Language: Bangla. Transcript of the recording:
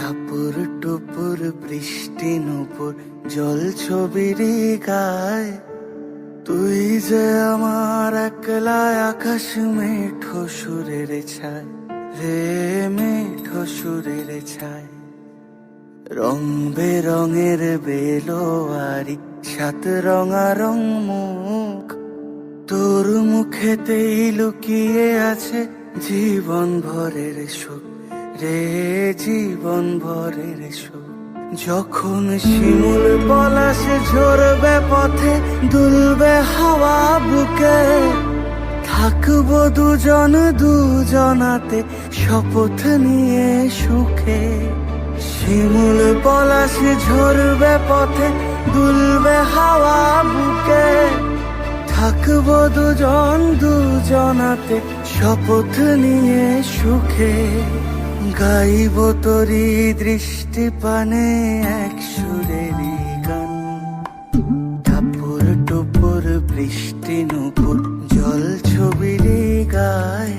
টাপুর টুপুর বৃষ্টি নুপুর জল ছবিরি গায়, তুই যে আমার একলা আকাশ মেঠো সুরের ছায় রে, মেঠো সুরের ছায়। রং বেরঙের বেলোয়ারি সাত রঙারং মুখ, তোর মুখেতেই লুকিয়ে আছে জীবন ভরের সুখ রে, জীবন ভরের সুখ। যখন শিমুল পলাশ ঝরবে পথে, দুলবে হাওয়া বুকে, থাকবো দুজন দুজনাতে শপথ নিয়ে সুখে। শিমুল পলাশ ঝরবে পথে, দুলবে হাওয়া বুকে, থাকবো দুজন দুজনাতে শপথ নিয়ে সুখে। গাইব তোরি দৃষ্টি পানে এক সুরেরই গান, টাপুর টুপুর বৃষ্টি নুপুর জল ছবিরি গায়।